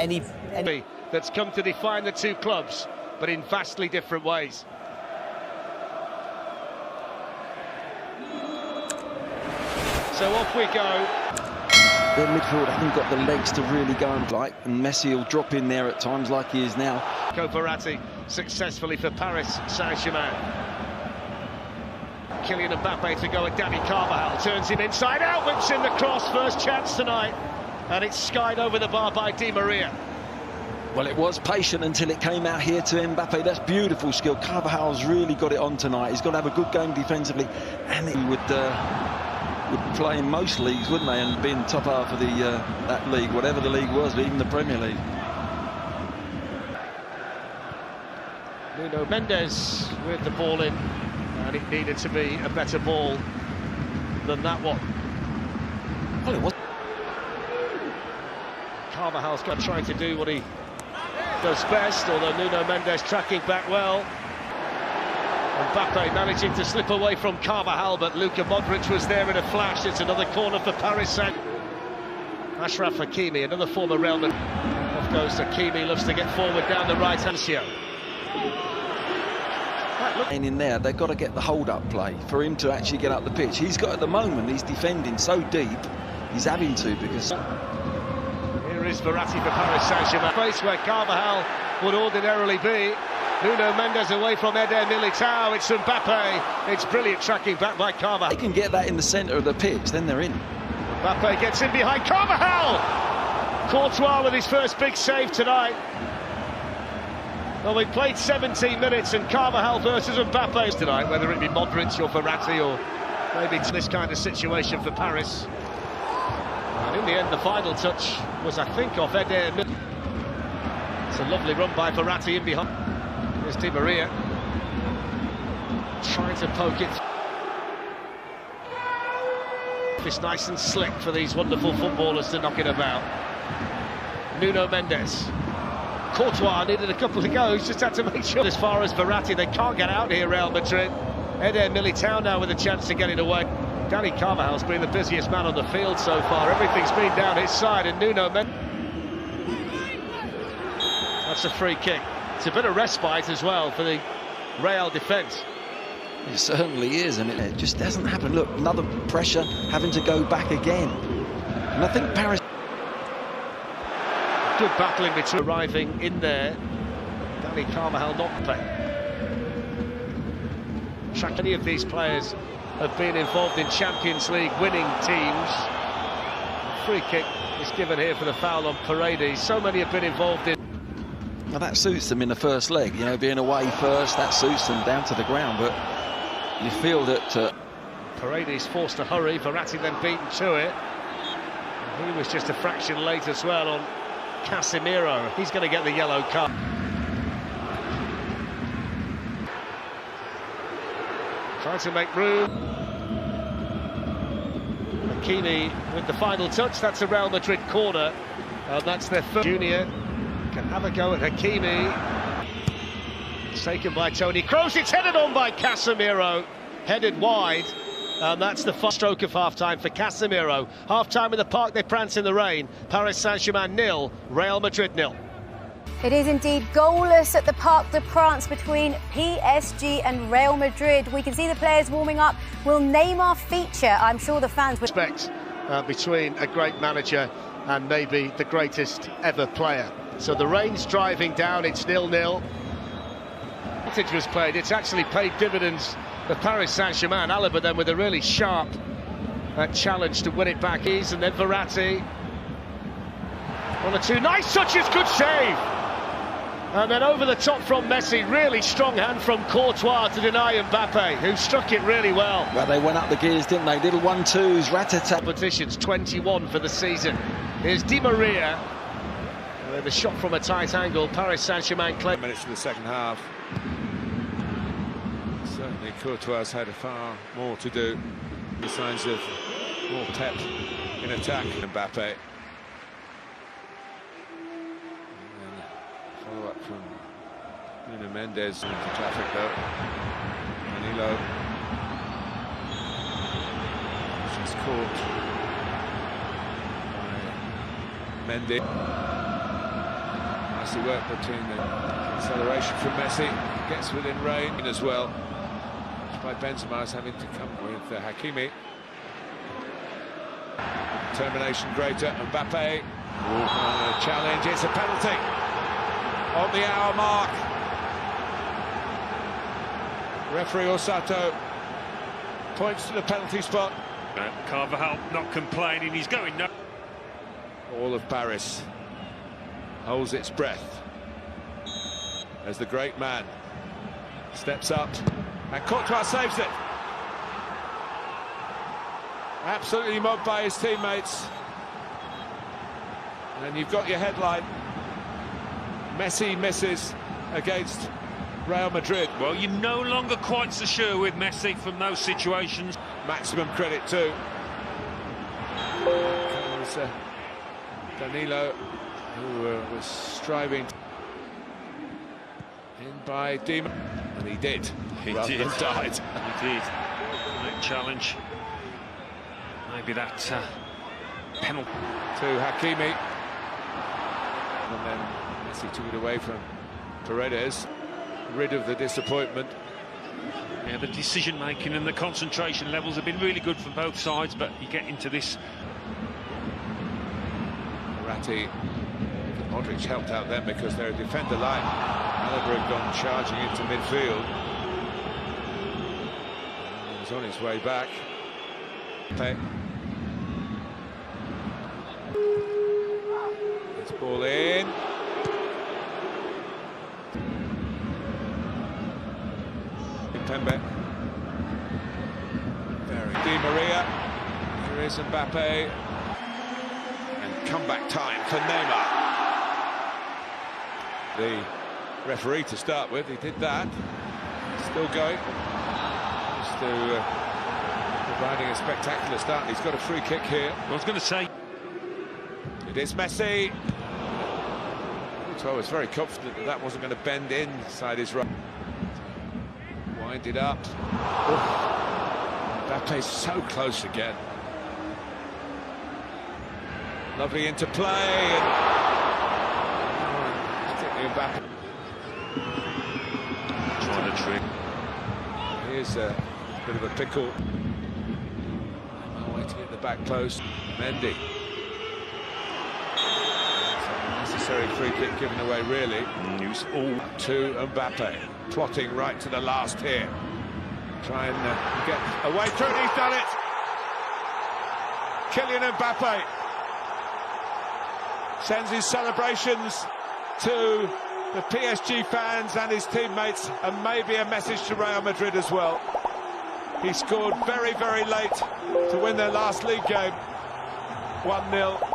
any that's come to define the two clubs, but in vastly different ways. So off we go. Their midfield haven't got the legs to really go and Messi will drop in there at times like he is now. Verratti successfully for Paris Saint-Germain. Kylian Mbappe to go at Dani Carvajal, turns him inside out, whips in the cross, first chance tonight, and it's skied over the bar by Di Maria. Well, it was patient until it came out here to Mbappe. That's beautiful skill. Carvajal's really got it on tonight. He's got to have a good game defensively, and he would play in most leagues, wouldn't they, and being top half of that league, whatever the league was, even the Premier League. Nuno Mendes with the ball in, and it needed to be a better ball than that one. Well, it was. Carvajal's got trying to do what he does best, although Nuno Mendes tracking back well. Mbappe managing to slip away from Carvajal, but Luka Modric was there in a flash. It's another corner for Paris Saint. Ashraf Hakimi, another former Real Madrid. Off goes Hakimi, loves to get forward down the right hand side. In there, they've got to get the hold-up play for him to actually get up the pitch. He's got, at the moment, he's defending so deep, he's having to, because... Here is Verratti for Paris Saint-Germain. Place where Carvajal would ordinarily be. Nuno Mendes away from Eder Militao. It's Mbappe. It's brilliant tracking back by Carvajal. They can get that in the centre of the pitch, then they're in. Mbappe gets in behind Carvajal. Courtois with his first big save tonight. Well, we played 17 minutes and Carvajal versus Mbappe tonight, whether it be Modric or Verratti or maybe this kind of situation for Paris. And in the end, the final touch was, I think, off Eder Militao. It's a lovely run by Verratti in behind. Here's Di Maria trying to poke it. It's nice and slick for these wonderful footballers to knock it about. Nuno Mendes. Courtois needed a couple of goes, just had to make sure. As far as Verratti, they can't get out here, Real Madrid. Eder Militao now with a chance to get it away. Dani Carvajal's been the busiest man on the field so far. Everything's been down his side, and Nuno Mendes. That's a free kick. It's a bit of respite as well for the Real defence. It certainly is, and it just doesn't happen. Look, another pressure, having to go back again. And I think Paris... Good battling between arriving in there. Dani Carvajal not playing. Any of these players have been involved in Champions League winning teams. Free kick is given here for the foul on Paredes. So many have been involved in... Well, that suits them in the first leg, you know, being away first, that suits them down to the ground, but you feel that... Paredes forced to hurry, Verratti then beaten to it. He was just a fraction late as well on Casemiro. He's going to get the yellow card. Trying to make room. Hakimi with the final touch. That's a Real Madrid corner. And that's their first. Junior can have a go at Hakimi. It's taken by Toni Kroos. It's headed on by Casemiro. Headed wide. And that's the first stroke of half-time for Casemiro. Half-time in the park, they prance in the rain. Paris Saint-Germain 0, Real Madrid 0. It is indeed goalless at the Parc des Princes between PSG and Real Madrid. We can see the players warming up. We'll name our feature. I'm sure the fans would... Respect between a great manager and maybe the greatest ever player. So the rain's driving down, it's 0-0. Advantage was played, it's actually paid dividends for Paris Saint-Germain. Alaba then with a really sharp challenge to win it back. And then Verratti. 1 or 2 nice touches, good save. And then over the top from Messi, really strong hand from Courtois to deny Mbappe, who struck it really well. Well, they went up the gears, didn't they? Little 1-2s, rat-a-tat. Competitions, 21 for the season. Here's Di Maria. The shot from a tight angle, Paris Saint-Germain claim. Minutes of the second half. Certainly Courtois had far more to do. The signs of more pep in attack. Mbappe. Follow up from Nuno Mendes into traffic though. Danilo. Just caught by Mendy. Nicely worked between the acceleration from Messi, gets within range as well. By Benzema's having to come with Hakimi. Determination greater, Mbappe. Challenge, it's a penalty on the hour mark. Referee Osato points to the penalty spot. Carvajal not complaining, he's going no. All of Paris holds its breath as the great man steps up, and Courtois saves it. Absolutely mobbed by his teammates. And you've got your headline: Messi misses against Real Madrid. Well, you're no longer quite so sure with Messi from those situations. Maximum credit too. Danilo, who was striving in by Dima, and he did. He rather did. than died. He did. Great challenge. Maybe that penalty to Hakimi, and then Messi took it away from Paredes, rid of the disappointment. Yeah, the decision-making and the concentration levels have been really good from both sides, but you get into this. Ratti, Modric helped out then because they're a defender line. Alaba had gone charging into midfield. He was on his way back. It's ball in. Pembe. Di Maria. Here is Mbappe. And comeback time for Neymar. The referee to start with, he did that. Still going. Just providing a spectacular start. He's got a free kick here. I was going to say. It is Messi. So I was very confident that that wasn't going to bend inside his right. Wind it up. Mbappe's so close again. Lovely interplay. And particularly Mbappe. Trying to trick. Here's a bit of a pickle. Waiting at the back post. Mendy. Necessary free kick given away, really. News all to Mbappe, plotting right to the last here. Try and get away through it, he's done it! Kylian Mbappe sends his celebrations to the PSG fans and his teammates, and maybe a message to Real Madrid as well. He scored very, very late to win their last league game, 1-0.